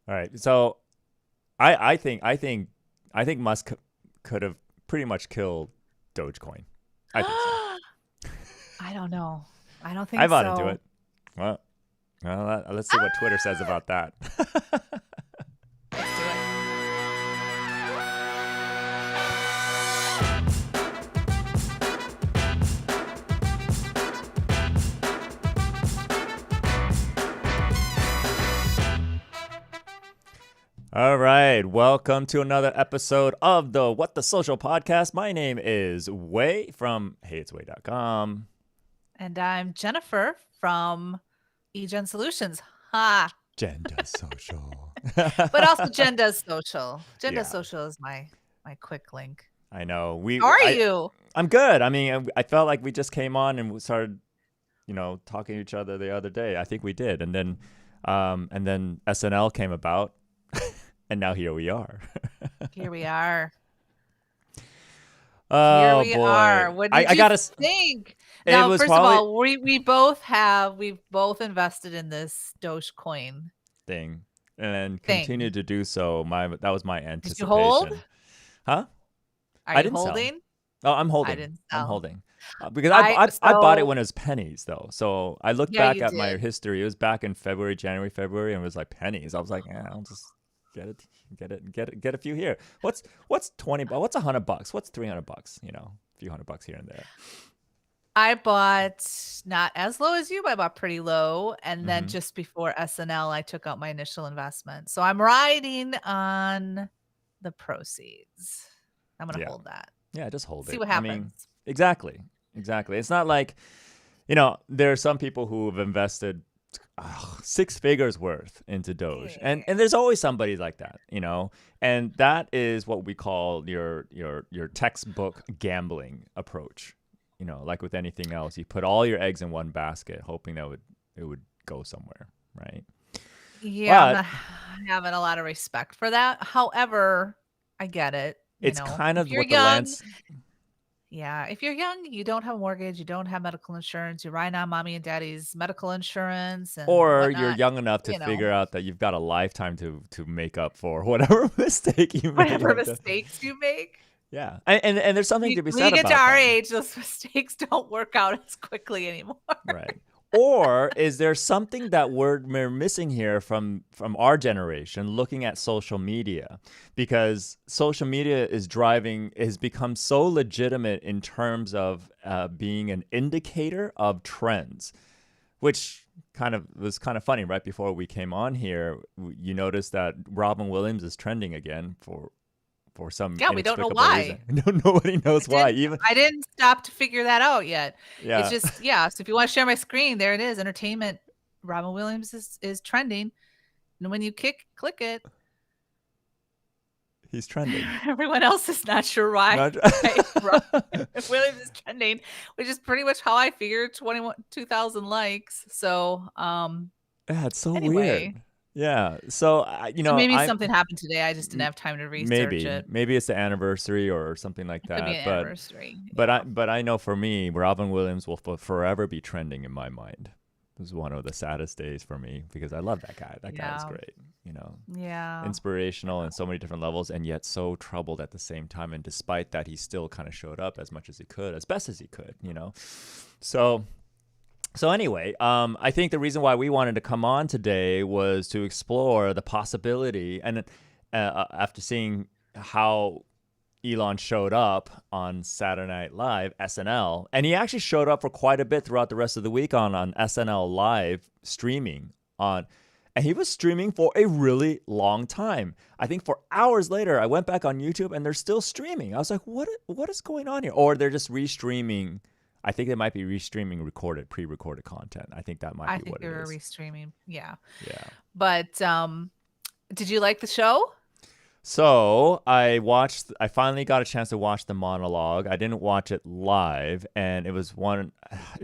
All right. So I think Musk could have pretty much killed Dogecoin. I think so. I don't know. I don't I think bought into so. it. Well, let's see what Twitter says Ah! about that. Let's do it. All right. Welcome to another episode of the What the Social podcast. My name is Wei from heyitswei.com. And I'm Jennifer from eGen Solutions. Ha! Gender social. But also Jen does social. Jen does Yeah, social is my quick link. I know. How are you? I'm good. I mean, I felt like we just came on and we started, talking to each other the other day. I think we did. And then SNL came about and now here we are. Here we are. Here Oh we are. boy. What I, did I you gotta, think? it Now, was first of probably all, we've both invested in this Dogecoin thing and thing. continued to do so. That was my Did you hold? anticipation. Huh? Are I you didn't sell. holding? Oh, I'm I holding. didn't I'm sell. holding. Because I I bought it so when it was pennies though. So I looked yeah, back you at my did. history. It was back in February, and it was like pennies. I was like, yeah, I'll just get a few here. What's 20 bucks? What's $100? What's $300? A few $100 here and there. I bought not as low as you, but I bought pretty low. And then Mm-hmm. just before SNL, I took out my initial investment. So I'm riding on the proceeds. I'm going to Yeah. hold that. Yeah, just hold See it. what I mean, happens. exactly. It's not like, there are some people who have invested six figures worth into Doge, and there's always somebody like that, and that is what we call your textbook gambling approach. Like with anything else, you put all your eggs in one basket, hoping that it would go somewhere, right? Yeah, I'm But not having a lot of respect for that. However, I get it. it's kind If of you're what the young, lens, yeah, if you're young, you don't have a mortgage, you don't have medical insurance, you're riding on mommy and daddy's medical insurance and or you're whatnot, young enough to you know, figure out that you've got a lifetime to make up for whatever mistake you may whatever have done. mistakes you make. Yeah, and there's something to be When you said get to about our that. age, those mistakes don't work out as quickly anymore. Right. Or is there something that we're missing here from our generation looking at social media? Because social media has become so legitimate in terms of being an indicator of trends, which was kind of funny. Right before we came on here, you noticed that Robin Williams is trending again for some Yeah, we don't know inexplicable reason. why. Nobody knows why. Even I didn't stop to figure that out yet. It's yeah, just, yeah, so if you want to share my screen, there it is. Entertainment. Robin Williams is trending. And when you click it, he's trending. everyone else is not sure why. Not, Robin Williams is trending, which is pretty much how I figured 2,000 likes. So, yeah, it's so anyway, weird. Yeah. So so maybe I'm something happened today. I just didn't have time to research maybe it. it's the anniversary or something like It could be that. an But anniversary. but I Yeah. but I know for me, Robin Williams will forever be trending in my mind. This is one of the saddest days for me because I love that guy. That guy is Yeah. great. Yeah. Inspirational in so many different levels, and yet so troubled at the same time. And despite that, he still kind of showed up as much as he could, as best as he could. So. So anyway, I think the reason why we wanted to come on today was to explore the possibility, and after seeing how Elon showed up on Saturday Night Live, SNL, and he actually showed up for quite a bit throughout the rest of the week on SNL Live streaming and he was streaming for a really long time. I think for hours later, I went back on YouTube and they're still streaming. I was like, what is going on here? Or they're just restreaming. I think they might be restreaming pre-recorded content. I think that might I be think what they it were is. restreaming. Yeah. Yeah. But did you like the show? So I finally got a chance to watch the monologue. I didn't watch it live, and it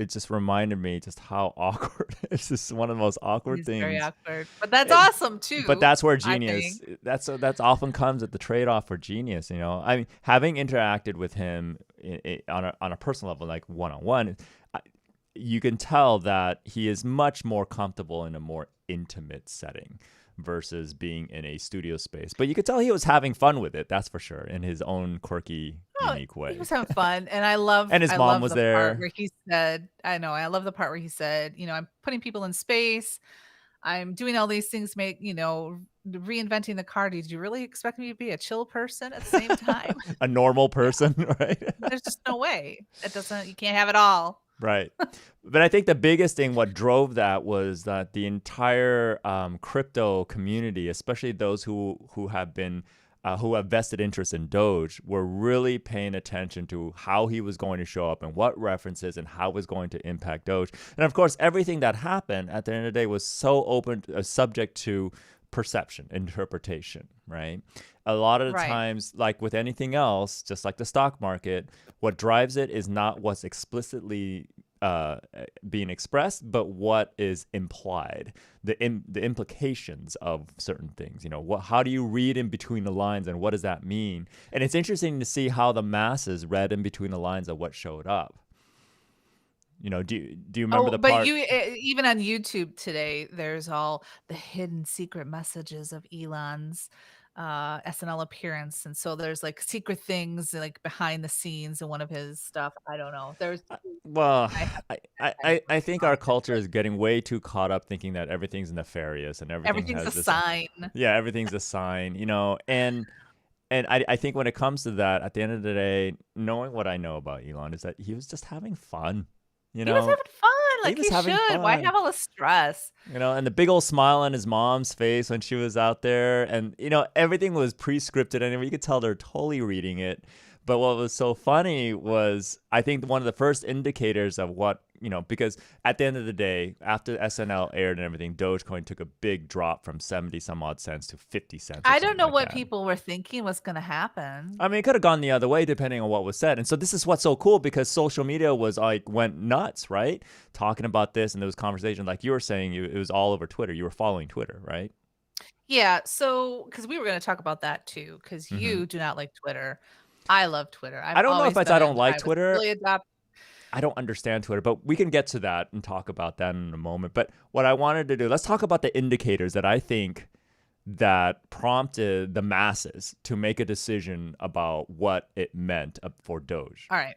just reminded me just how awkward. It's just one of the most awkward He's very things. awkward. But that's It- awesome but too, that's where I genius, think. that's often comes at the trade-off for genius. I mean, having interacted with him on a personal level, like one-on-one, you can tell that he is much more comfortable in a more intimate setting versus being in a studio space. But you could tell he was having fun with it, that's for sure, in his own quirky, Oh, unique he way. was having fun, and I And love his I mom love was the part there. where he said, I love the part where he said, "I'm putting people in space. I'm doing all these things, reinventing the car. Did you really expect me to be a chill person at the same time?" A normal Yeah, person, right? there's just no way. You can't have it all. Right. But I think the biggest thing, what drove that, was that the entire crypto community, especially those who have been who have vested interest in Doge, were really paying attention to how he was going to show up and what references and how it was going to impact Doge. And of course, everything that happened at the end of the day was so open, subject to perception, interpretation, right? A lot of the Right. times, like with anything else, just like the stock market, what drives it is not what's explicitly being expressed, but what is implied, the implications of certain things. How do you read in between the lines, and what does that mean? And it's interesting to see how the masses read in between the lines of what showed up. Do you remember Oh, the but part? even on YouTube today, there's all the hidden secret messages of Elon's SNL appearance, and so there's like secret things like behind the scenes in one of his stuff. I don't know. Well, I have I, that I, kind of I I think our content. culture is getting way too caught up thinking that everything's nefarious and everything Everything's a has this. sign. Yeah, everything's a sign, and I think when it comes to that, at the end of the day, knowing what I know about Elon is that he was just having fun. You He was know, having fun, he like was he having should. Why fun. have all the stress? And the big old smile on his mom's face when she was out there, and everything was pre-scripted, and you could tell they're totally reading it. But what was so funny was, I think, one of the first indicators of what, because at the end of the day, after SNL aired and everything, Dogecoin took a big drop from 70 some odd cents to 50 cents or I don't something know like what that. people were thinking was going to happen. I mean, it could have gone the other way depending on what was said. And so this is what's so cool, because social media went nuts, right? Talking about this, and there was conversation, like you were saying, it was all over Twitter. You were following Twitter, right? Yeah, so because we were going to talk about that too, because Hmm. you do not like Twitter. I love Twitter. I've I don't know if always it's I don't been, like I was Twitter. really adopt. I don't understand Twitter, but we can get to that and talk about that in a moment. But what I wanted to do, let's talk about the indicators that I think that prompted the masses to make a decision about what it meant for Doge. All right,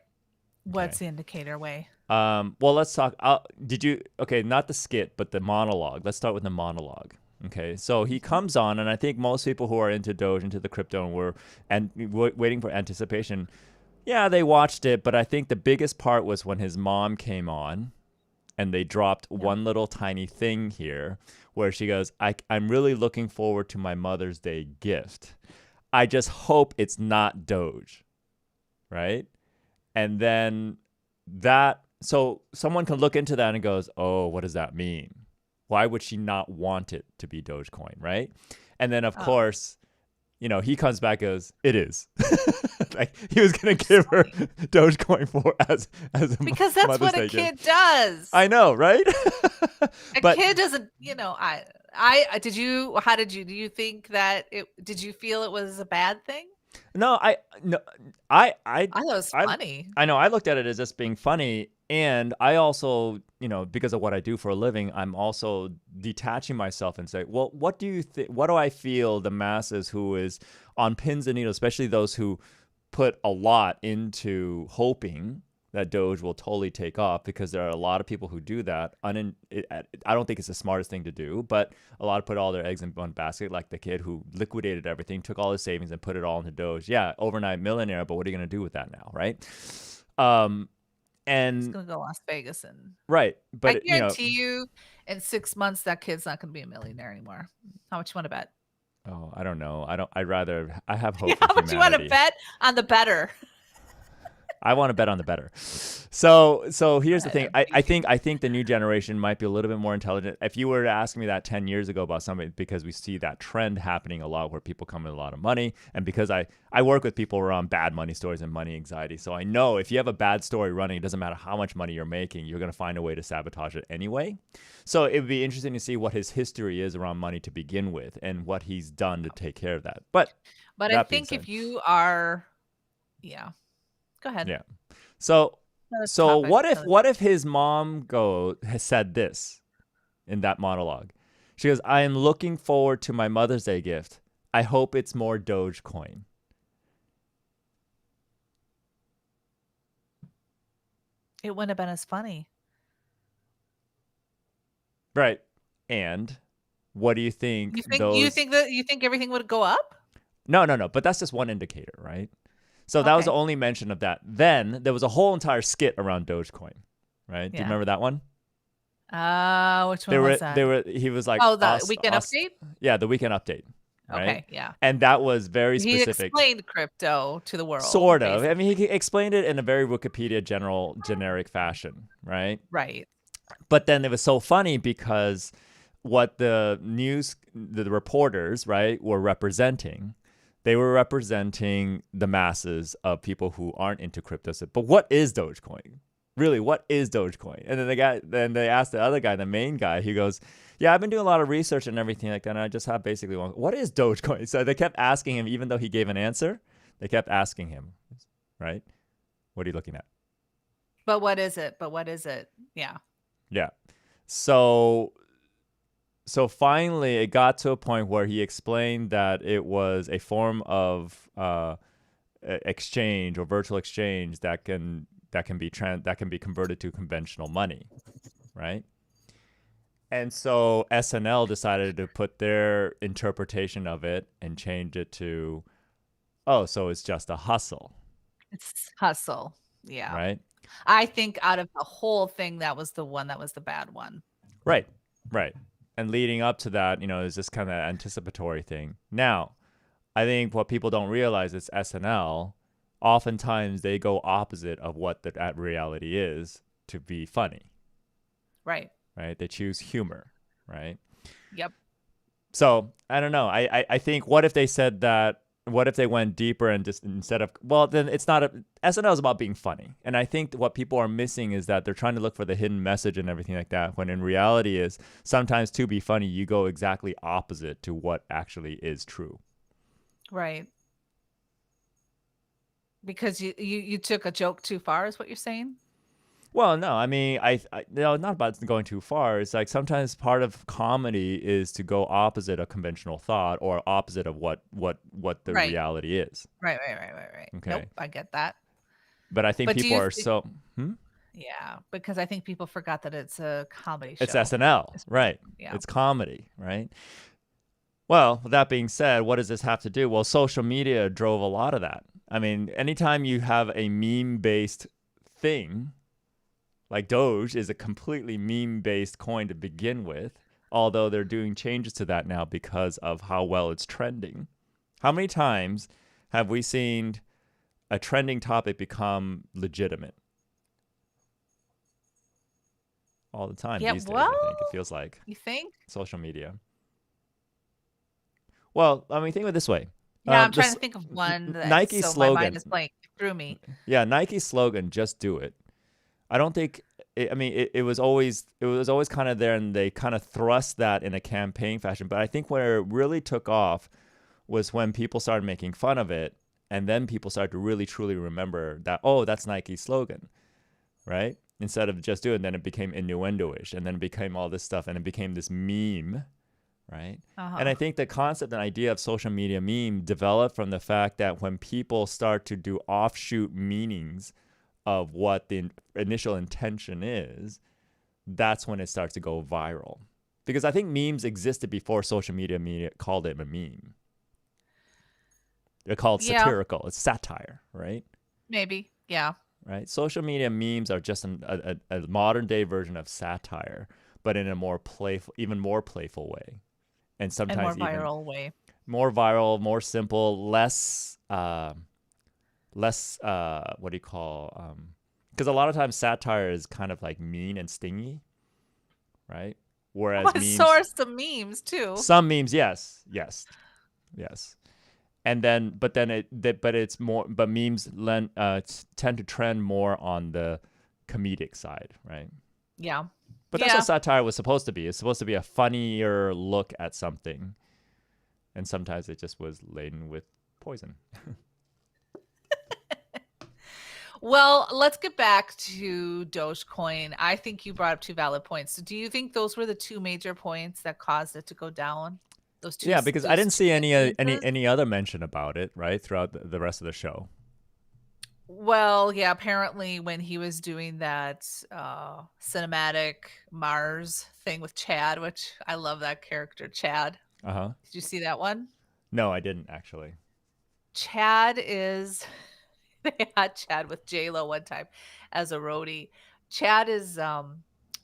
Okay. what's the indicator way? Well, let's talk. Okay, not the skit, but the monologue. Let's start with the monologue. Okay, so he Mhm. comes on, and I think most people who are into Doge, into the crypto, and waiting for anticipation, yeah, they watched it. But I think the biggest part was when his mom came on, and they dropped Yeah. one little tiny thing here, where she goes, I'm really looking forward to my Mother's Day gift. I just hope it's not Doge, right? And then so someone can look into that and goes, oh, what does that mean? Why would she not want it to be Dogecoin, right? And then, of Oh, course, he comes back and goes, it is. Like he was gonna which is give her funny Dogecoin for as a because that's Mother's what a Day gift. kid does. I know, right? A But kid doesn't, did you, how did you, do you think that did you feel it was a bad thing? no, I no, I I thought it was I funny. I know I looked at it as just being funny, and I also, because of what I do for a living, I'm also detaching myself and say, well, what do you think? What do I feel the masses who is on pins and needles, especially those who put a lot into hoping that Doge will totally take off, because there are a lot of people who do that. I don't think it's the smartest thing to do, but a lot of put all their eggs in one basket, like the kid who liquidated everything, took all his savings and put it all into Doge. Yeah, overnight millionaire, but what are you going to do with that now, right? Um, He's and gonna go Las Vegas, and right, I but guarantee you in 6 months that kid's not gonna be a millionaire anymore. How much you want to bet? oh, I don't know. I have hope for How much you want to humanity. bet on the better? I want to bet on the better. So here's the thing. I'm I think the new generation might be a little bit more intelligent. If you were to ask me that 10 years ago about something, because we see that trend happening a lot where people come with a lot of money, and because I work with people around bad money stories and money anxiety. So I know if you have a bad story running, it doesn't matter how much money you're making, you're going to find a way to sabotage it anyway. So it would be interesting to see what his history is around money to begin with, and what he's done to take care of that. But But I that being think if said, you are, yeah, go ahead. yeah. So Another so topic. what if his mom has said this in that monologue? She goes, I am looking forward to my Mother's Day gift. I hope it's more Dogecoin. It wouldn't have been as funny. Right. And what do you think You those? think that you think everything would go up? No, no, no. But that's just one indicator, right? So that was the Okay. only mention of that. Then there was a whole entire skit around Dogecoin, right? Do you Yeah. remember that one? Which one was that? He was like, Oh, the weekend update? yeah, the weekend update, right? Okay, yeah. And that was very He specific, explained crypto to the world, sort of. I basically. mean, he explained it in a very Wikipedia generic fashion, right? Right. But then it was so funny because what the reporters, right, were representing, they were representing the masses of people who aren't into crypto. But what is Dogecoin? Really, what is Dogecoin? And then they asked the other guy, the main guy, he goes, yeah, I've been doing a lot of research and everything like that, and I just have basically one, what is Dogecoin? So they kept asking him, even though he gave an answer, they kept asking him, right? What are you looking at? But what is it? But what is it? Yeah. Yeah. So finally it got to a point where he explained that it was a form of exchange or virtual exchange that can be converted to conventional money, right? And so SNL decided to put their interpretation of it and change it to, oh, so it's just a hustle, It's hustle. Yeah. right? I think out of the whole thing, that was the one that was the bad one. Right, right. And leading up to that, is this kind of anticipatory thing. Now, I think what people don't realize is SNL, oftentimes they go opposite of what that reality is to be funny, Right. right? They choose humor, right? Yep. So I don't know. I think what if they said that? What if they went deeper and just instead of, well, then it's not SNL is about being funny. And I think what people are missing is that they're trying to look for the hidden message and everything like that. When in reality is sometimes to be funny, you go exactly opposite to what actually is true. Right. Because you took a joke too far, is what you're saying? Well, no, I mean, no, not about going too far. It's like sometimes part of comedy is to go opposite of conventional thought or opposite of what the Right. reality is. Right. Nope, Okay, I get that. but I think But do people you are think so. yeah, because I think people forgot that it's a comedy It's show. SNL, right? Yeah. It's comedy, right? Well, with that being said, what does this have to do? Well, social media drove a lot of that. I mean, anytime you have a meme-based thing, like Doge is a completely meme-based coin to begin with, although they're doing changes to that now because of how well it's trending. How many times have we seen a trending topic become legitimate? All the time Yeah, these days, well, I think. It feels like you think? social media. Well, I mean, think of it this way. Yeah, I'm trying This to think of one that Nike so my mind slogan, is blank through me. yeah, Nike slogan, just do it. I don't think. It was always kind of there, and they kind of thrust that in a campaign fashion. But I think where it really took off was when people started making fun of it, and then people started to really truly remember that, oh, that's Nike's slogan, right? Instead of just doing it, then it became innuendo-ish, and then it became all this stuff, and it became this meme, right? And Uh-huh. I think the concept and idea of social media meme developed from the fact that when people start to do offshoot meanings of what the initial intention is, that's when it starts to go viral. Because I think memes existed before social media called it a meme. They're called Yeah, satirical. It's satire, right? maybe. Yeah. Right. Social media memes are just a modern day version of satire, but in a more playful, even more playful way, and And more sometimes even viral way. more viral, more simple, less what do you call because a lot of times satire is kind of like mean and stingy, right? Whereas What memes, source of memes too? some memes, yes, and then but it's more, but memes tend to trend more on the comedic side, right? Yeah. But that's what Yeah. satire was supposed to be. It's supposed to be a funnier look at something, and sometimes it just was laden with poison. Well, let's get back to Dogecoin. I think you brought up two valid points. So do you think those were the two major points that caused it to go down? Yeah, because I Those didn't two see influences? any other mention about it, right, throughout the rest of the show. Well, yeah, apparently when he was doing that cinematic Mars thing with Chad, which I love that character, Chad. Uh-huh. Did you see that one? No, I didn't actually. Chad is they had Chad with J-Lo one time as a roadie. Chad is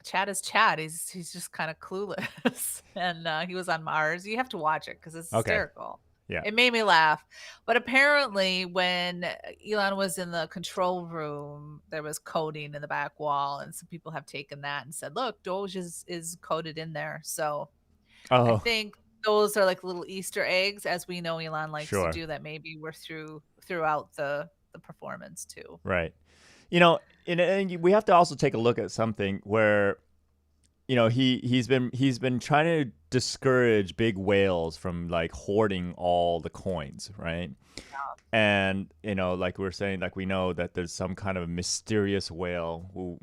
Chad is Chad. He's just kind of clueless. And he was on Mars. You have to watch it because it's Okay. hysterical. Yeah. It made me laugh. But apparently when Elon was in the control room, there was coding in the back wall, and some people have taken that and said, look, Doge is coded in there. So I Oh, think those are like little Easter eggs, as we know Elon likes to sure. do, that maybe were throughout the performance too. Right. You know, and we have to also take a look at something where he's been trying to discourage big whales from like hoarding all the coins, right? And like we are saying, like we know that there's some kind of mysterious whale who,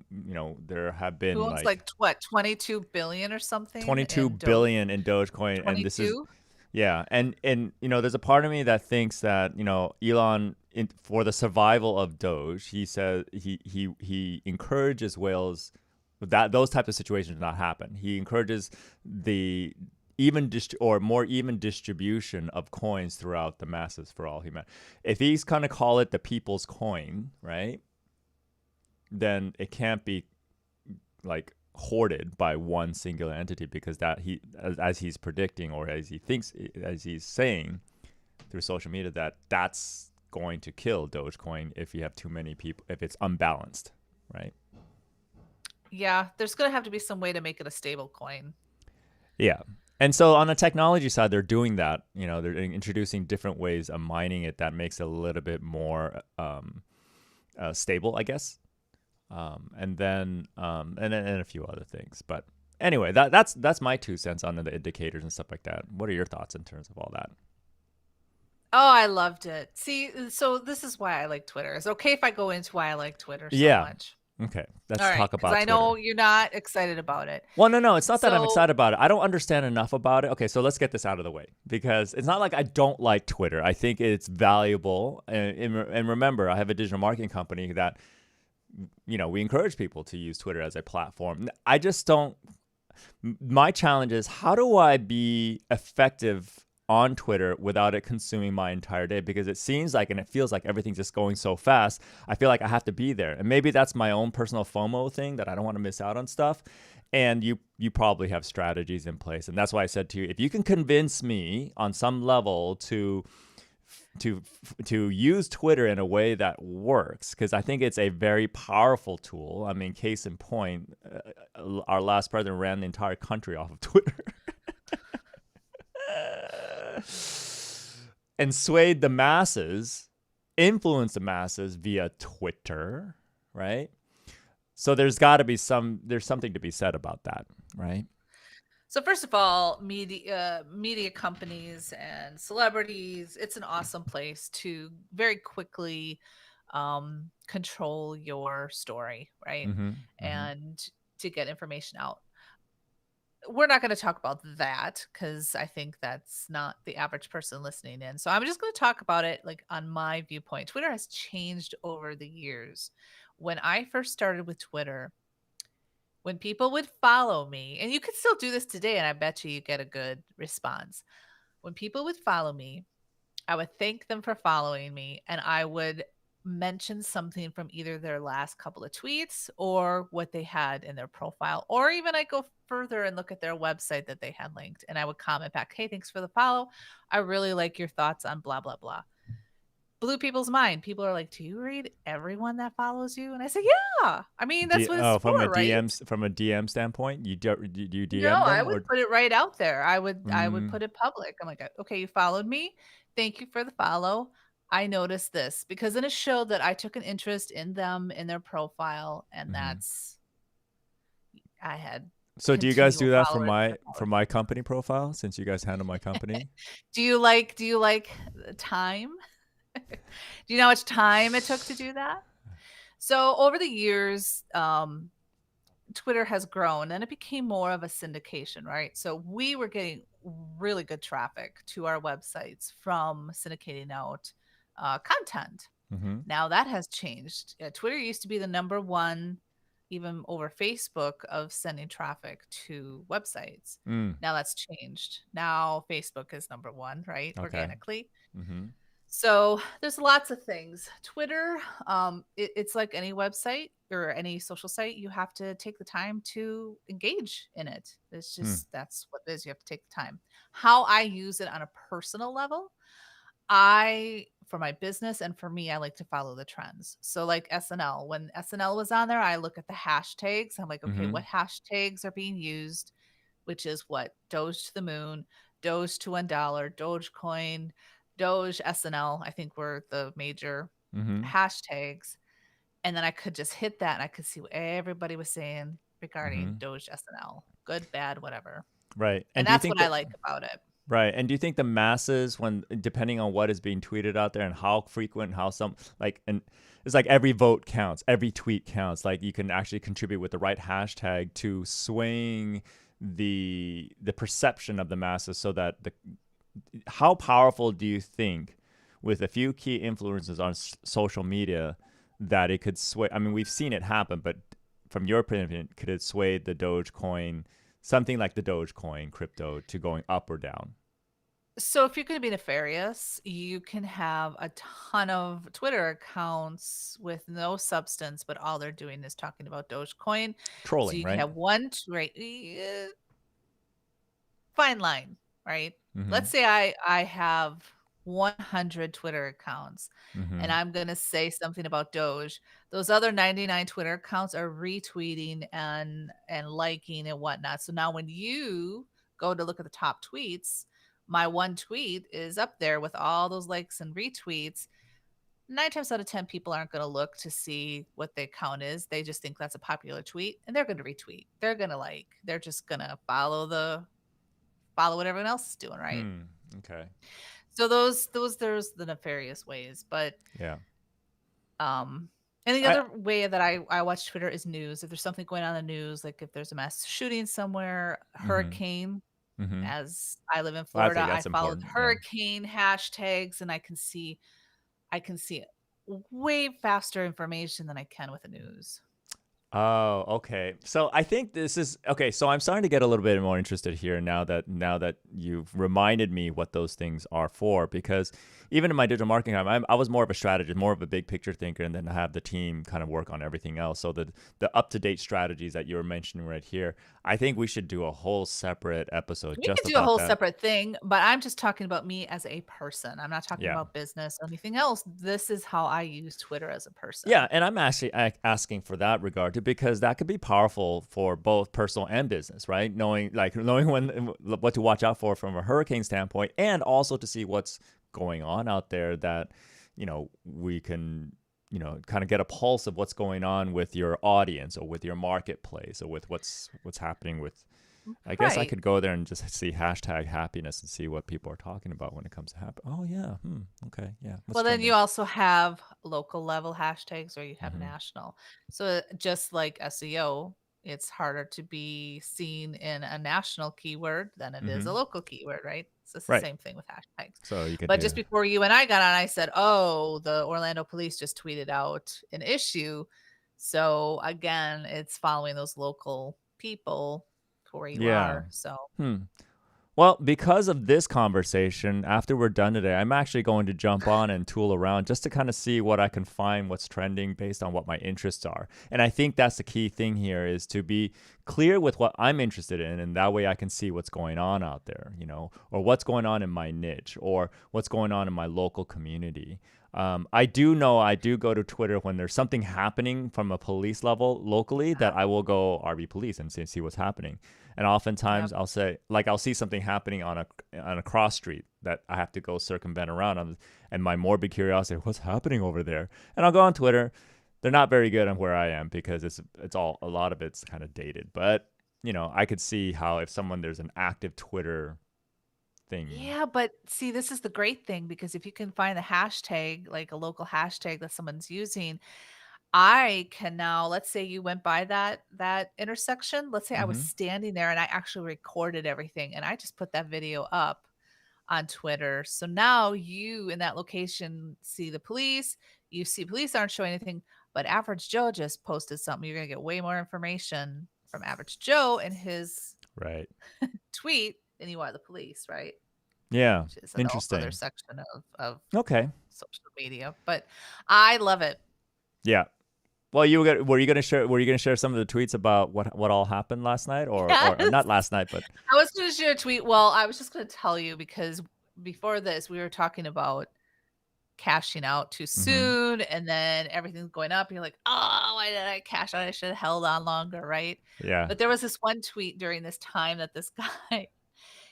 there have Who been owns like like what, 22 billion or something 22 in Doge? billion in Dogecoin, and this is 22? yeah, and there's a part of me that thinks that Elon, for the survival of Doge, he says he encourages whales, that those types of situations not happen. He encourages the or more even distribution of coins throughout the masses for all humanity. If he's kind of call it the people's coin, right? Then it can't be like hoarded by one singular entity, because that he as he's predicting, or as he thinks, as he's saying through social media, that that's going to kill Dogecoin if you have too many people, if it's unbalanced, right? Yeah, there's gonna have to be some way to make it a stable coin. Yeah. And so on the technology side, they're doing that. They're introducing different ways of mining it that makes it a little bit more stable, I guess. And a few other things. But anyway, that's my 2 cents on the indicators and stuff like that. What are your thoughts in terms of all that? Oh, I loved it. See, so this is why I like Twitter. It's okay if I go into why I like Twitter so Yeah. much. Okay. All Let's right, talk because about I know Twitter. you're not excited about it. Well, no, it's not that I'm So excited about it. I don't understand enough about it. Okay, so let's get this out of the way, because it's not like I don't like Twitter. I think it's valuable. And remember, I have a digital marketing company that, we encourage people to use Twitter as a platform. I just don't. My challenge is, how do I be effective on Twitter without it consuming my entire day? Because it seems like, and it feels like, everything's just going so fast. I feel like I have to be there. And maybe that's my own personal FOMO thing, that I don't want to miss out on stuff. And you probably have strategies in place. And that's why I said to you, if you can convince me on some level to use Twitter in a way that works, because I think it's a very powerful tool. I mean, case in point, our last president ran the entire country off of Twitter. And swayed the masses, influenced the masses via Twitter, right? So there's something to be said about that, right? So first of all, media companies and celebrities, it's an awesome place to very quickly control your story, right? Mm-hmm. Mm-hmm. And to get information out. We're not going to talk about that because I think that's not the average person listening in. So I'm just going to talk about it like on my viewpoint. Twitter has changed over the years. When I first started with Twitter, when people would follow me, and you could still do this today, and I bet you get a good response. When people would follow me, I would thank them for following me, and I would mention something from either their last couple of tweets or what they had in their profile, or even I go further and look at their website that they had linked, and I would comment back, hey, thanks for the follow. I really like your thoughts on blah, blah, blah. Blew people's mind. People are like, do you read everyone that follows you? And I say, yeah. I mean, that's what it's From for, right? a DM standpoint, you No, DM I them, would or put it right out there. I would mm, put it public. I'm like, "Okay, you followed me. Thank you for the follow. I noticed this," because then it showed that I took an interest in them, in their profile, and mm-hmm. that's I had So do you guys continual do that for followers my after followers. company profile, since you guys handle my company? Do you like the time? Do you know how much time it took to do that? So over the years, Twitter has grown and it became more of a syndication, right? So we were getting really good traffic to our websites from syndicating out content. Mm-hmm. Now that has changed. Twitter used to be the number one, even over Facebook, of sending traffic to websites. Mm. Now that's changed. Now Facebook is number one, right? Okay. Organically. Mm-hmm. So there's lots of things. Twitter, it's like any website or any social site. You have to take the time to engage in it. It's Hmm. just that's what it is. You have to take the time. How I use it on a personal level, I for my business and for me, I like to follow the trends. So like SNL, when SNL was on there, I look at the hashtags. I'm like, okay, Mm-hmm. what hashtags are being used? Which is what Doge to the moon, Doge to $1, Dogecoin, Doge SNL, I think were the major Mm-hmm. hashtags. And then I could just hit that and I could see what everybody was saying regarding Mm-hmm. Doge SNL. Good, bad, whatever. Right. And And do you that's think what I that like about it. right? And do you think the masses, when depending on what is being tweeted out there and how frequent, how some like, and it's like every vote counts, every tweet counts. Like you can actually contribute with the right hashtag to swaying the perception of the masses, so that the how powerful do you think with a few key influencers on social media that it could sway? I mean, we've seen it happen, but from your opinion, could it sway the Dogecoin, something like the Dogecoin crypto, to going up or down? So if you're going to be nefarious, you can have a ton of Twitter accounts with no substance, but all they're doing is talking about Dogecoin. So Trolling, you could right? have one, right? Fine line, right? Mm-hmm. Let's say I have 100 Twitter accounts and Mm-hmm. I'm going to say something about Doge. Those other 99 Twitter accounts are retweeting and liking and whatnot. So now when you go to look at the top tweets, my one tweet is up there with all those likes and retweets. 9 times out of 10 people aren't going to look to see what the account is. They just think that's a popular tweet and they're going to retweet. They're going to like. They're just going to follow what everyone else is doing, right? Hmm. Okay. So those there's the nefarious ways, but Yeah. um and the I. other way that I watch Twitter is news. If there's something going on in the news, like if there's a mass shooting somewhere, Mm-hmm. hurricane, Mm-hmm. as I live in I Florida, think I that's follow the important. Yeah. hurricane hashtags and I can see way faster information than I can with the news. Oh, okay. So I think this is okay. So I'm starting to get a little bit more interested here now that you've reminded me what those things are for. Because even in my digital marketing time, I was more of a strategist, more of a big picture thinker, and then have the team kind of work on everything else. So the up to date strategies that you were mentioning right here, I think we should do a whole separate episode We just could do a about whole that. separate thing, but I'm just talking about me as a person. I'm not talking Yeah. about business or anything else. This is how I use Twitter as a Yeah, person. and I'm actually asking for that regard too, because that could be powerful for both personal and business, right? Knowing when what to watch out for from a hurricane standpoint, and also to see what's going on out there, that we can kind of get a pulse of what's going on with your audience or with your marketplace or with what's happening with. I guess I Right. could go there and just see hashtag happiness and see what people are talking about when it comes to happy. Oh yeah, okay, yeah, what's Well, then you trending? also have local level hashtags or you have Mm-hmm. national. So just like SEO, it's harder to be seen in a national keyword than it is a Mm-hmm. local keyword, right? So it's the Right. same thing with hashtags. So you could But do. just before you and I got on, I said, "Oh, the Orlando police just tweeted out an issue." So again, it's following those local people where you Yeah. are. So Hmm. Well, because of this conversation, after we're done today, I'm actually going to jump on and tool around just to kind of see what I can find, what's trending based on what my interests are. And I think that's the key thing here, is to be clear with what I'm interested in, and that way I can see what's going on out there, or what's going on in my niche, or what's going on in my local community. I do know I do go to Twitter when there's something happening from a police level locally, that I will go RB police and see what's happening. And oftentimes yep. I'll say, like, I'll see something happening on a cross street that I have to go circumvent around on, and my morbid curiosity, what's happening over there? And I'll go on Twitter. They're not very good on where I am, because it's all, a lot of it's kind of dated. But I could see how if there's an active Twitter thing. Yeah, but see, this is the great thing because if you can find a hashtag, like a local hashtag that someone's using, I can now, let's say you went by that intersection. Let's say I was Mm-hmm. standing there and I actually recorded everything and I just put that video up on Twitter. So now you in that location see the police, you see police aren't showing anything, but Average Joe just posted something. You're going to get way more information from Average Joe and his Right. tweet than you are the police, right? Yeah. Which is another Interesting. section of Okay. social media. But I love it. Yeah. Well, were you gonna share some of the tweets about what all happened last night, or Yes. not last night, but I was going to share a tweet. Well, I was just going to tell you because before this, we were talking about cashing out too mm-hmm. soon and then everything's going up. You're like, oh, why did I cash out? I should have held on longer, right? Yeah. But there was this one tweet during this time that this guy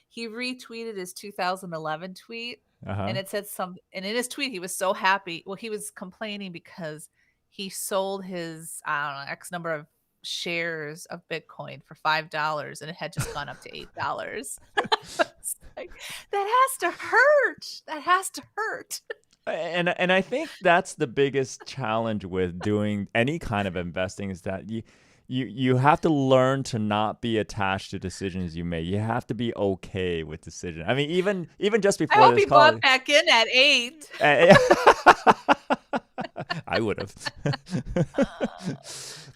he retweeted his 2011 tweet Uh-huh. and it said some and in his tweet he was so happy. Well, he was complaining because he sold his I don't know X number of shares of Bitcoin for $5 and it had just gone up to $8. It's like, that has to hurt. That has to hurt. And I think that's the biggest challenge with doing any kind of investing is that you have to learn to not be attached to decisions you make. You have to be okay with decisions. I mean, even just I before hope this he call, bought back in at 8. I would have.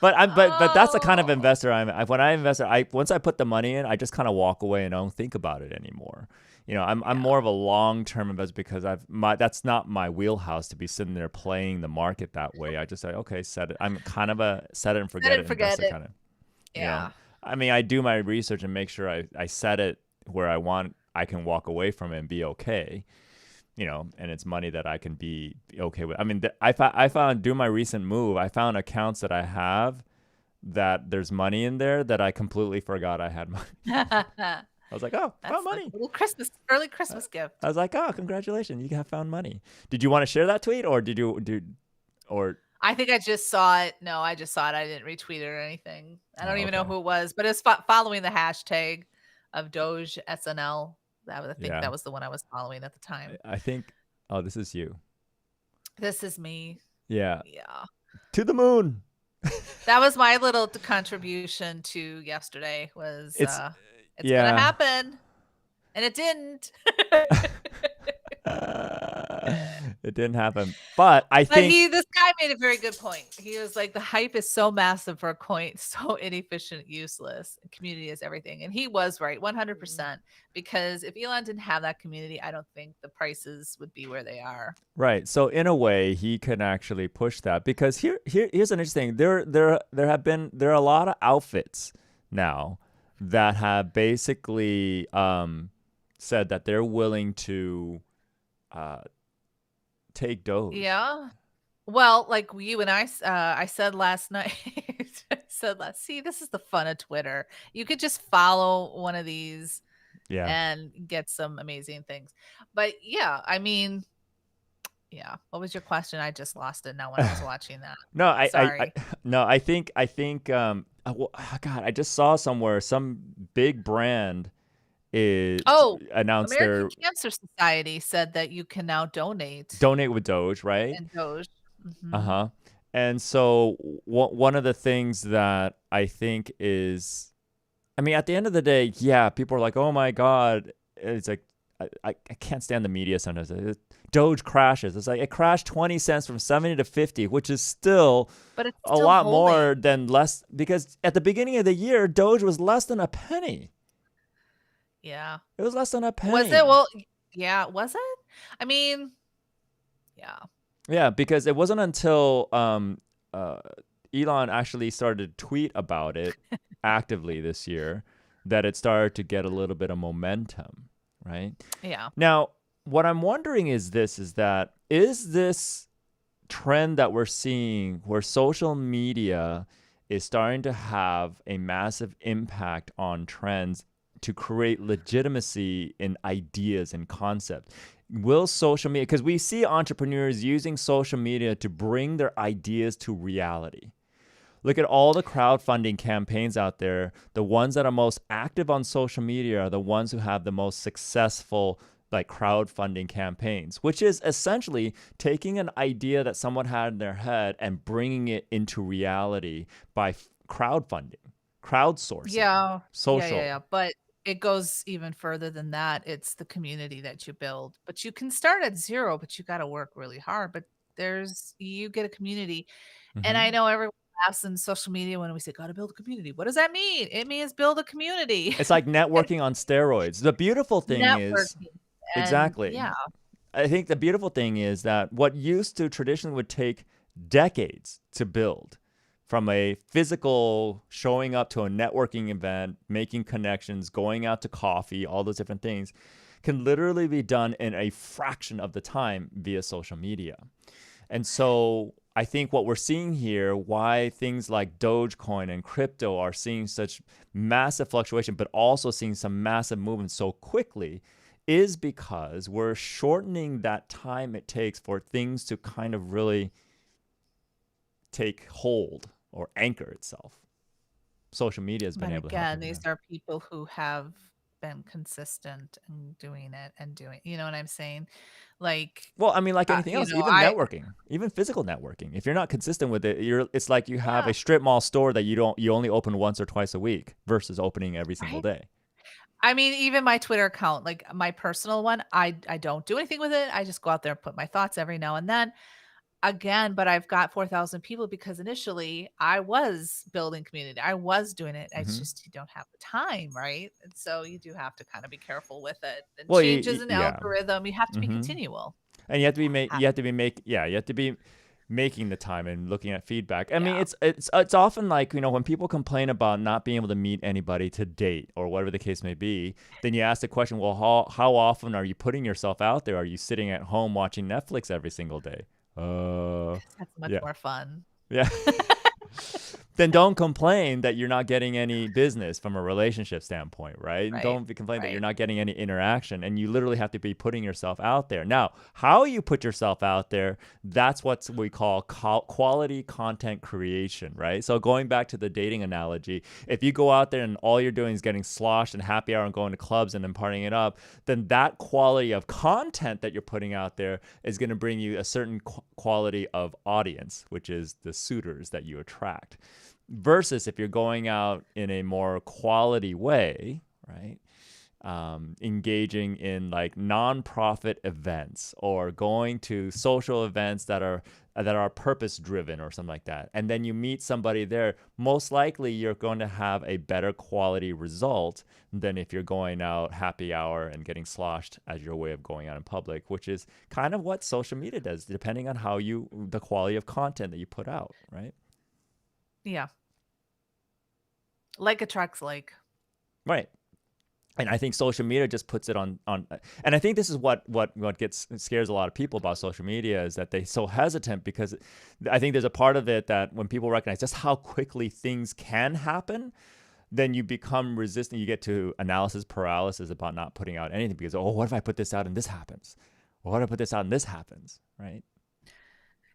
But that's the kind of Oh, investor when I invest, I once I put the money in, I just kind of walk away and don't think about it anymore. I'm yeah. more of a long-term investor because that's not my wheelhouse to be sitting there playing the market that way. I just say, okay, set it. I'm kind of a set it and Set forget it it and forget investor it. kind of, you know. Yeah. I mean, I do my research and make sure I set it where I can walk away from it and be okay. And it's money that I can be okay with. I mean, I found doing my recent move, I found accounts that I have that there's money in there that I completely forgot I had money. I was like, oh, found That's like money. a little early Uh, Christmas gift. I was like, oh, congratulations, you have found money. Did you want to share that tweet, or did you do, or I think I just saw it. No, I just saw it. I didn't retweet it or anything. I don't even know okay, who it was, but it's following the hashtag of Doge SNL. I think yeah, that was the one I was following at the time. I think, oh, this is you. This is me. Yeah, Yeah. to the moon. That was my little contribution to yesterday was It's it's gonna yeah. happen. And it didn't. It didn't happen, but I But think this guy made a very good point. He was like, the hype is so massive for a coin, so inefficient, useless. Community is everything. And he was right, 100%. Because if Elon didn't have that community, I don't think the prices would be where they are. right. So in a way, he can actually push that because here's an interesting. There are a lot of outfits now that have basically said that they're willing to uh, take Doge. Yeah. Well, like you and I said last night, see, this is the fun of Twitter. You could just follow one of these Yeah. and get some amazing things. But yeah, I mean, yeah. What was your question? I just lost it now when I was watching that. No, Sorry. no, I think God, I just saw somewhere some big brand is Oh, announced American their Cancer Society said that you can now donate donate with Doge, right? in Doge. Mhm. Uh-huh. And so one of the things that I think is, I mean, at the end of the day, yeah, people are like, oh my God. It's like, I can't stand the media sometimes. Doge crashes. It's like it crashed 20 cents from 70 to 50, which is still But it's a still lot more holding. than less because at the beginning of the year, Doge was less than a penny. Yeah. It was less than a Was it? penny. Well, yeah, was it? I mean, yeah. Yeah, because it wasn't until uh, Elon actually started to tweet about it actively this year that it started to get a little bit of momentum, right? Yeah. Now, what I'm wondering is this trend that we're seeing where social media is starting to have a massive impact on trends to create legitimacy in ideas and concepts? Will social media, because we see entrepreneurs using social media to bring their ideas to reality. Look at all the crowdfunding campaigns out there. The ones that are most active on social media are the ones who have the most successful like crowdfunding campaigns, which is essentially taking an idea that someone had in their head and bringing it into reality by crowdfunding, crowdsourcing, Yeah. Yeah, yeah, social. yeah, but it goes even further than that. It's the community that you build, but you can start at 0, but you gotta work really hard, but you get a community, and I Hmm. know everyone laughs in social media when we say, "Gotta build a community." What does that mean? It means build a community. It's like networking on steroids. The beautiful thing is, Networking, and exactly. yeah, I think the beautiful thing is that what used to traditionally would take decades to build, from a physical showing up to a networking event, making connections, going out to coffee, all those different things, can literally be done in a fraction of the time via social media. And so I think what we're seeing here, why things like Dogecoin and crypto are seeing such massive fluctuation, but also seeing some massive movement so quickly, is because we're shortening that time it takes for things to kind of really take hold or anchor itself. Social media has been but able to help again, people these there. are people who have been consistent and doing it and doing you know what I'm saying? Like, Well, I mean, like anything else, even I networking, even physical networking. If you're not consistent with it, it's like you have yeah, a strip mall store that you only open once or twice a week versus opening every single right? day. I mean, even my Twitter account, like my personal one, I don't do anything with it. I just go out there and put my thoughts every now and then. Again, but I've got 4,000 people because initially I was building community. I was doing it. It's Hmm. just you don't have the time, right? And so you do have to kind of be careful with it. And Well, changes in yeah. algorithm, you have to be Hmm. continual. And Ha- you have to be making the time and looking at feedback. I mean, Yeah. it's often like, when people complain about not being able to meet anybody to date or whatever the case may be, then you ask the question, well, how often are you putting yourself out there? Are you sitting at home watching Netflix every single day? Because that's much Yeah. more fun. Yeah. Then don't complain that you're not getting any business from a relationship standpoint, right? And Right. don't complain that you're Right. not getting any interaction. And you literally have to be putting yourself out there. Now, how you put yourself out there, that's what we call quality content creation, right? So going back to the dating analogy, if you go out there and all you're doing is getting sloshed and happy hour and going to clubs and then partying it up, then that quality of content that you're putting out there is going to bring you a certain quality of audience, which is the suitors that you attract. Versus if you're going out in a more quality way, right? Engaging in like nonprofit events or going to social events that are purpose driven or something like that, and then you meet somebody there, most likely you're going to have a better quality result than if you're going out happy hour and getting sloshed as your way of going out in public, which is kind of what social media does, depending on the quality of content that you put out, right? Yeah. Like attracts like. Right. And I think social media just puts it on and I think this is what gets scares a lot of people about social media, is that they so hesitant, because I think there's a part of it that when people recognize just how quickly things can happen, then you become resistant. You get to analysis paralysis about not putting out anything, because, oh, what if I put this out and this happens? Or what if I put this out and this happens, right?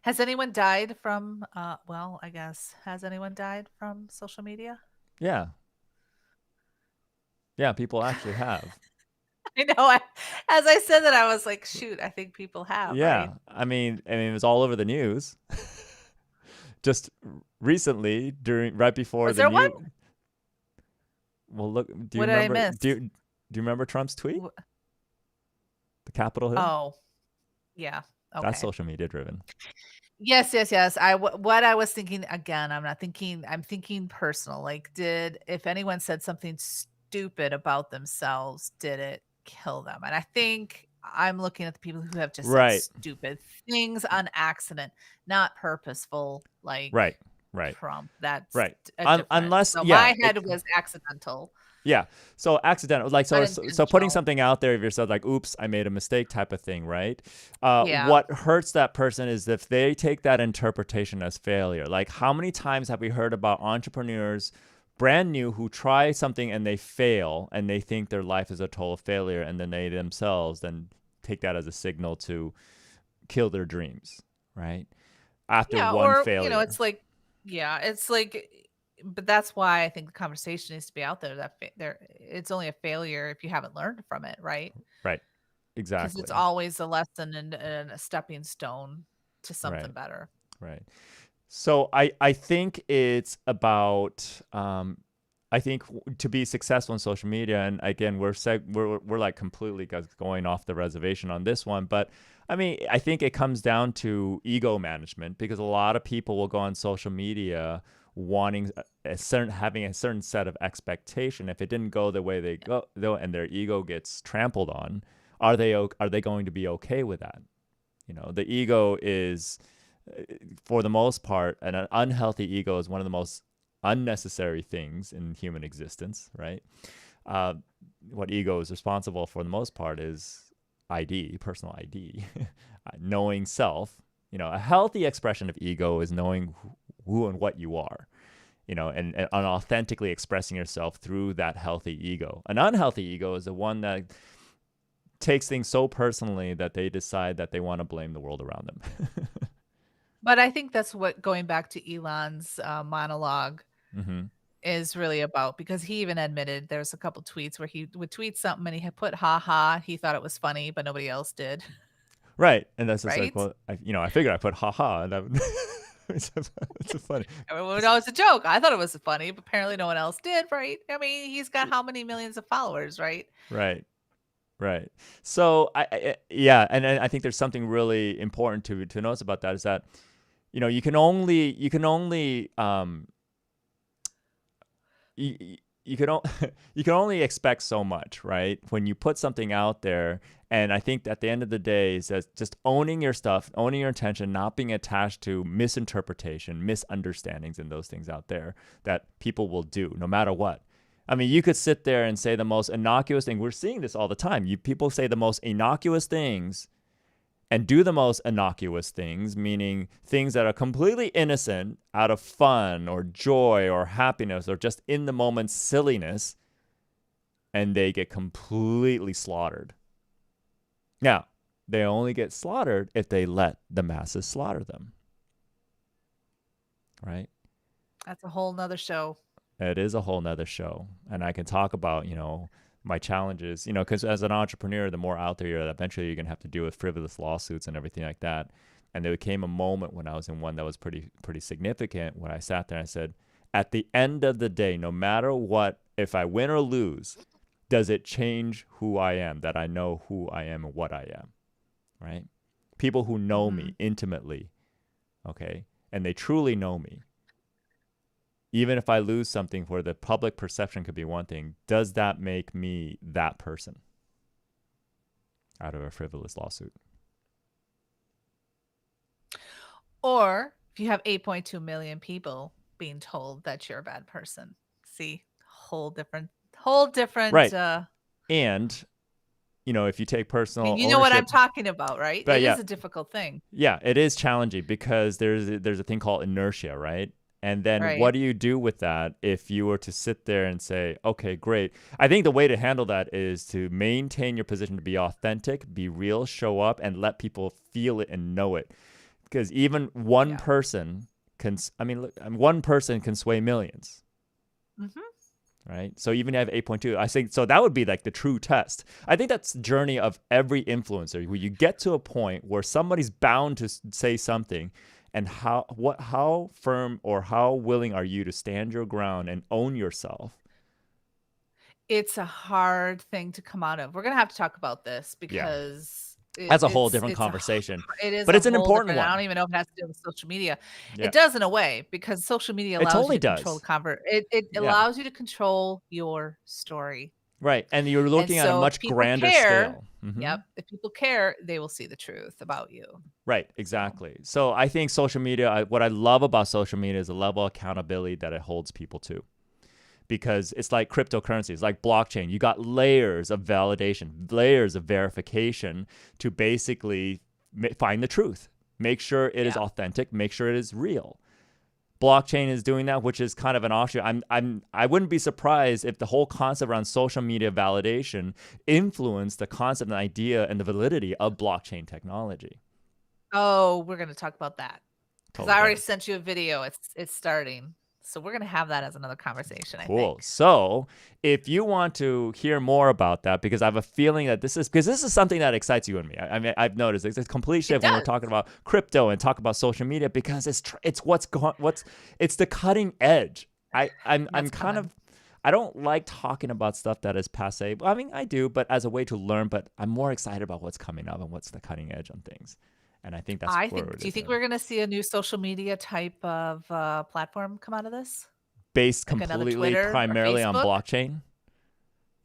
Has anyone died from well, I guess, has anyone died from social media? Yeah. Yeah, people actually have. I know. As I said that, I was like, shoot, I think people have, right? Yeah. I mean it was all over the news just recently, during right before Was the there one? new. Well, look, What did I miss? do you remember Trump's tweet? Wh- The Capitol Hill? Oh, yeah. That's Okay. social media driven. Yes, yes, yes. What I was thinking again, I'm not thinking, I'm thinking personal. Like, if anyone said something stupid about themselves, did it kill them? And I think I'm looking at the people who have just said Right. stupid things on accident, not purposeful, like Right. Right. Trump. That's Right. a different. Unless, So yeah, my head was accidental, yeah. So accidental, like, so putting unintentional. something out there of yourself, like, oops, I made a mistake type of thing, right? Yeah. What hurts that person is if they take that interpretation as failure. Like, how many times have we heard about entrepreneurs brand new who try something and they fail and they think their life is a total failure, and then they themselves then take that as a signal to kill their dreams, right? After Yeah, one or, failure. it's like yeah, it's like but that's why I think the conversation needs to be out there that it's only a failure if you haven't learned from it, right? Right. 'Cause it's Exactly. always a lesson and a stepping stone to something Right. better. Right. So I think it's about I think to be successful in social media, and again we're like completely going off the reservation on this one, but I mean I think it comes down to ego management, because a lot of people will go on social media wanting a certain having a certain set of expectation. If it didn't go the way they go though, and their ego gets trampled on, are they going to be okay with that? The ego is, for the most part, an unhealthy ego is one of the most unnecessary things in human existence, right? Uh, what ego is responsible for the most part is ID, personal ID, knowing self. A healthy expression of ego is knowing who and what you are, and authentically expressing yourself through that healthy ego. An unhealthy ego is the one that takes things so personally that they decide that they want to blame the world around them. But I think that's what going back to Elon's, monologue hmm is really about, because he even admitted there's a couple tweets where he would tweet something and he had put "ha ha," he thought it was funny, but nobody else did, Right. And that's just like, right? well, I figured I put haha, and that would, it's so funny. Everyone knows it's a joke. I thought it was funny, but apparently no one else did, right? I mean, he's got how many millions of followers, right? Right. Right. So yeah, and I think there's something really important to notice about that, is that you can you can only expect so much, right? When you put something out there, and I think at the end of the day is that just owning your stuff, owning your intention, not being attached to misinterpretation, misunderstandings, and those things out there that people will do no matter what. I mean, you could sit there and say the most innocuous thing. We're seeing this all the time. People say the most innocuous things and do the most innocuous things, meaning things that are completely innocent out of fun or joy or happiness or just in the moment silliness, and they get completely slaughtered. Now, they only get slaughtered if they let the masses slaughter them, right? That's a whole nother show. It is a whole nother show. And I can talk about, my challenges, because as an entrepreneur, the more out there you're, eventually you're going to have to deal with frivolous lawsuits and everything like that. And there came a moment when I was in one that was pretty significant, when I sat there and I said, at the end of the day, no matter what, if I win or lose, does it change who I am, that I know who I am and what I am, right? People who know me Mhm. intimately, okay, and they truly know me, even if I lose something where the public perception could be one thing, does that make me that person out of a frivolous lawsuit? Or if you have 8.2 million people being told that you're a bad person. See, whole different, Right. And, if you take I mean, personal you know what I'm ownership, talking about, right? but It yeah, is a difficult thing, yeah, it is challenging because there's a thing called inertia, right? And then what right? do you do with that if you were to sit there and say, okay, great. I think the way to handle that is to maintain your position, to be authentic, be real, show up, and let people feel it and know it. Because even one Yeah. person can, I mean, look, one person can sway millions, Mhm. right? So even if you have 8.2, I think so that would be like the true test. I think that's the journey of every influencer, where you get to a point where somebody's bound to say something, and how firm or how willing are you to stand your ground and own yourself? It's a hard thing to come out of. We're gonna have to talk about this Yeah. because That's a whole different conversation, it is but a it's an whole important different, I don't one. even know if it has to do with social media. Yeah. It does in a way, because social media It allows you totally to control the does. convert it Yeah. allows you to control your story. Right. And you're And looking at a so if much people grander care, scale. yep, if people care, they will see the truth about you. Right, So, exactly. So I think social media, what I love about social media is the level of accountability that it holds people to. Because it's like cryptocurrency, it's like blockchain. You got layers of validation, layers of verification to basically find the truth, make sure it is yeah. authentic, make sure it is real. Blockchain is doing that, which is kind of an offshoot. I wouldn't be surprised if the whole concept around social media validation influenced the concept and idea and the validity of blockchain technology. Oh, we're gonna talk about that because Totally I already does. sent you a video. It's starting. So we're gonna have that as another conversation, I Cool. think. So, if you want to hear more about that, because I have a feeling that this is something that excites you and me. I mean, I've noticed it's a complete It shift when we're does. talking about crypto and talk about social media because it's it's the cutting edge. I'm That's kind coming. of I don't like talking about stuff that is passe. Well, I mean, I do, but as a way to learn. But I'm more excited about what's coming up and what's the cutting edge on things. And I think that's I where think it do you is think headed. we're gonna see a new social media type of platform come out of this? Based Like another completely Twitter or primarily on Facebook? blockchain.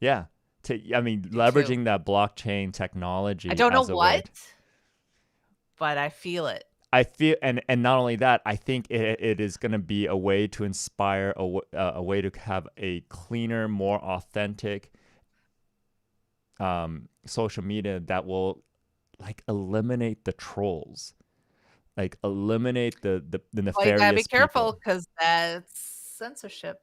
Yeah. I mean, Do too. leveraging that blockchain I technology don't know as a way. what, but I feel it. I feel, and not only that, I think it is going to be a way to inspire a way to have a cleaner, more authentic social media that will like eliminate the trolls, like eliminate the Well, you gotta be nefarious careful people. because that's censorship.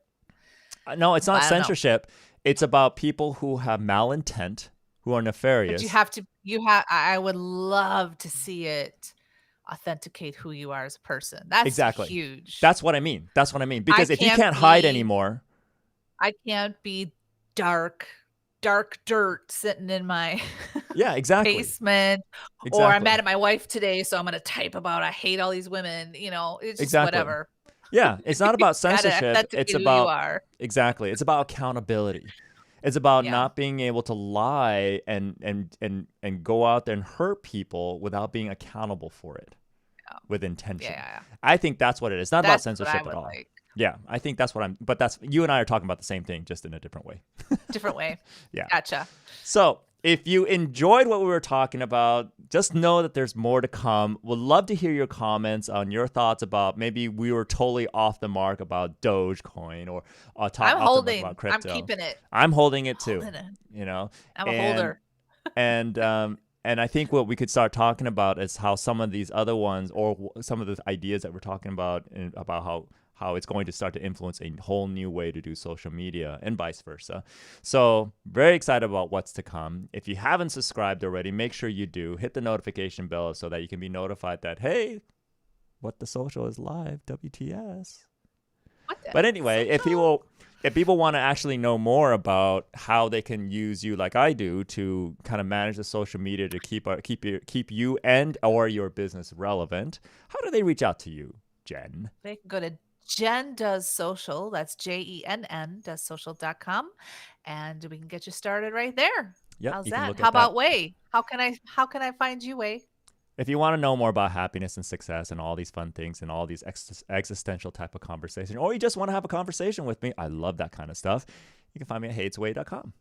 No, it's not I don't know. censorship. It's about people who have malintent, who are But you nefarious. have to you have I would love to see it authenticate who you are as a person. That's Exactly. huge. That's what I mean. That's what I mean. I Because if you can't can't hide be anymore, I can't be dark, dark dirt sitting in my yeah, exactly. basement, or I'm mad Exactly. at my wife today, so I'm gonna type about I hate all these women, it's just Exactly. whatever. Yeah, it's not about Gotta censorship. It's authenticate who you about are. exactly. It's about accountability. It's about Yeah. not being able to lie and go out there and hurt people without being accountable for it Yeah. with Yeah, intention. yeah, yeah. I think that's what it is. It's not about That's what I censorship at would all. like. Yeah, I think that's what I'm but that's you and I are talking about the same thing just in a different way. Different way. Yeah. Gotcha. So, if you enjoyed what we were talking about, just know that there's more to come. Would love to hear your comments on your thoughts about maybe we were totally off the mark about Dogecoin or off the mark about I'm crypto. keeping it. I'm holding it too, Holding it. you know, I'm a and holder. and I think what we could start talking about is how some of these other ones or some of the ideas that we're talking about and about how it's going to start to influence a whole new way to do social media and vice versa. So, very excited about what's to come. If you haven't subscribed already, make sure you do. Hit the notification bell so that you can be notified that, hey, What the Social is live, WTS. What the But anyway, social? if people want to actually know more about how they can use you like I do to kind of manage the social media to keep you and or your business relevant, how do they reach out to you, Jen? They can go to Jen Does Social. That's JENN does social.com. And we can get you started right there. Yep, How's you can that? look How at that. about Way? How can I find you, Way? If you want to know more about happiness and success and all these fun things and all these existential type of conversation, or you just want to have a conversation with me, I love that kind of stuff. You can find me at hatesway.com.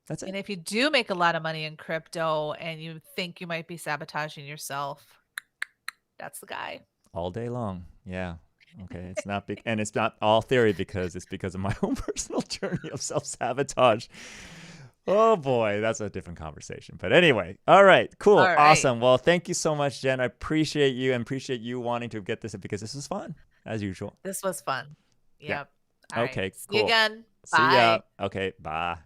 That's it. And if you do make a lot of money in crypto and you think you might be sabotaging yourself, that's the guy. All day long. Yeah. Okay. It's not big, and it's not all theory because it's because of my own personal journey of self sabotage. Oh boy, that's a different conversation. But anyway, all right, cool, All right. awesome. Well, thank you so much, Jen. I appreciate you and appreciate you wanting to get this because this is fun as usual. This was fun. Yeah. Yep. All right. Okay, See you cool. again. See ya. Bye. Okay, bye.